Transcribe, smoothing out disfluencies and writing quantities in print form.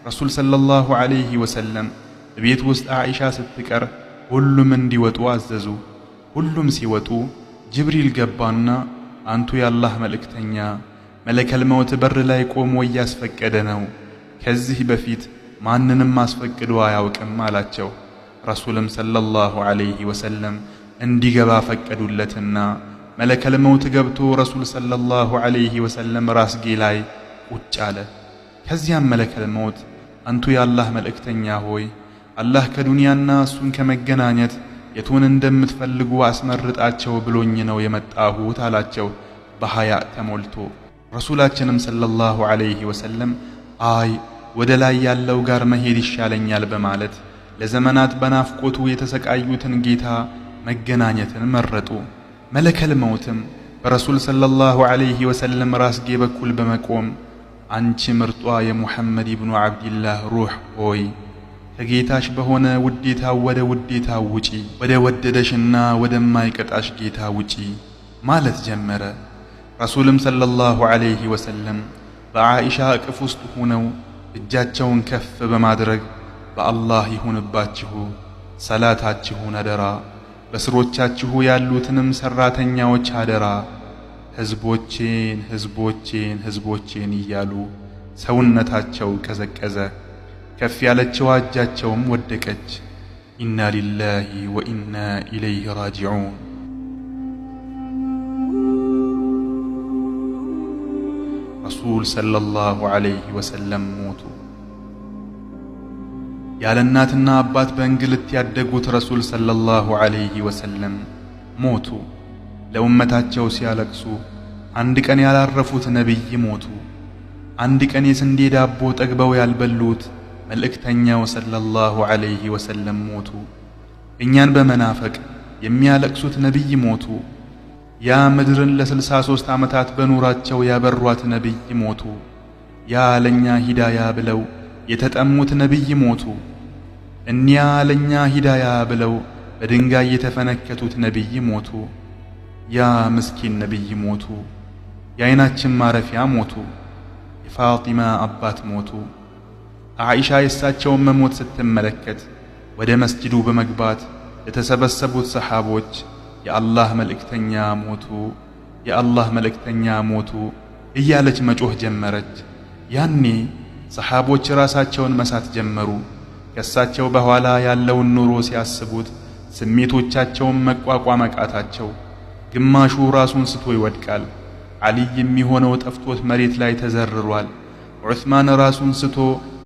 ረሱል ሰለላሁ ዐለይሂ ወሰለም ቤት ውስጥ አኢሻ ስትቀር ሁሉም እንዲወጡ አዘዙ። ሁሉም ሲወጡ ጅብሪል ገባና አንቱ የአላህ መልእክተኛ፣ መለከል መውት በር ላይ ቆሞ እያስፈቀደ ነው። ከዚህ በፊት ማንንም አስፈቅዶ አያውቅም አላቸው። ረሱልም ሰለላሁ ዐለይሂ ወሰለም እንዲገባ ፈቀዱለትና መለከል መውት ገብቶ ረሱል ሰለላሁ ዐለይሂ ወሰለም ራስጌ ላይ ቁጭ አለ። ከዚያም መለከል መውት አንቱ የአላህ መልእክተኛ ሆይ አላህ ከዱንያና እሱን ከመገናኘት የቱን እንደምትፈልጉ አስመርጣቸው ብሎኝ ነው የመጣሁት አላቸው በሐያ ተሞልቶ። ረሱላችንም ሰለላሁ ዐለይሂ ወሰለም አይ ወደ ላይ ያለው ጋር መሄድ ይሻለኛል በማለት ለዘመናት በናፍቆቱ የተሰቃዩትን ጌታ መገናኘትን መረጡ። መለከል መውትም በረሱል ሰለላሁ ዐለይሂ ወሰለም ራስጌ በኩል በመቆም አንቺ ምርጧ የሙሐመድ ኢብኑ ዓብድላህ ሩህ ሆይ ከጌታሽ በሆነ ውዴታው ወደ ውዴታው ውጪ፣ ወደ ወደደሽና ወደማይቀጣሽ ጌታ ውጪ ማለት ጀመረ። ረሱልም ሰለላሁ ዐለይሂ ወሰለም በዓኢሻ እቅፍ ውስጥ ሆነው እጃቸውን ከፍ በማድረግ በአላህ ይሁንባችሁ ሰላታችሁን አደራ፣ በስሮቻችሁ ያሉትንም ሰራተኛዎች አደራ፣ ህዝቦቼን ህዝቦቼን ህዝቦቼን እያሉ ሰውነታቸው ቀዘቀዘ። ከፍ ያለችው እጃቸውም ወደቀች። ኢና ሊላሂ ወኢና ኢለይሂ ራጂዑን። ረሱል ሰለላሁ ዐለይሂ ወሰለም ሞቱ። ያለ እናትና አባት በእንግልት ያደጉት ረሱል ሰለላሁ ዐለይሂ ወሰለም ሞቱ። ለኡመታቸው ሲያለቅሱ አንድ ቀን ያላረፉት ነቢይ ሞቱ። አንድ ቀን የስንዴ ዳቦ ጠግበው ያልበሉት መልእክተኛው ሰለላሁ ዐለይሂ ወሰለም ሞቱ። እኛን በመናፈቅ የሚያለቅሱት ነቢይ ሞቱ። ያ ምድርን ለ63 ዓመታት በኑራቸው ያበሯት ነቢይ ሞቱ። ያ ለኛ ሂዳያ ብለው የተጠሙት ነቢይ ሞቱ። እኒያ ለኛ ሂዳያ ብለው በድንጋይ የተፈነከቱት ነቢይ ሞቱ። ያ ምስኪን ነቢይ ሞቱ። የዓይናችን ማረፊያ ሞቱ። የፋጢማ አባት ሞቱ። አኢሻ የእሳቸውን መሞት ስትመለከት ወደ መስጂዱ በመግባት የተሰበሰቡት ሰሓቦች የአላህ መልእክተኛ ሞቱ፣ የአላህ መልእክተኛ ሞቱ እያለች መጮህ ጀመረች። ያኔ ሰሓቦች ራሳቸውን መሳት ጀመሩ። ከእሳቸው በኋላ ያለውን ኑሮ ሲያስቡት ስሜቶቻቸውን መቋቋም አቃታቸው። ግማሹ ራሱን ስቶ ይወድቃል። ዓሊይ የሚሆነው ጠፍቶት መሬት ላይ ተዘርሯል። ዑስማን ራሱን ስቶ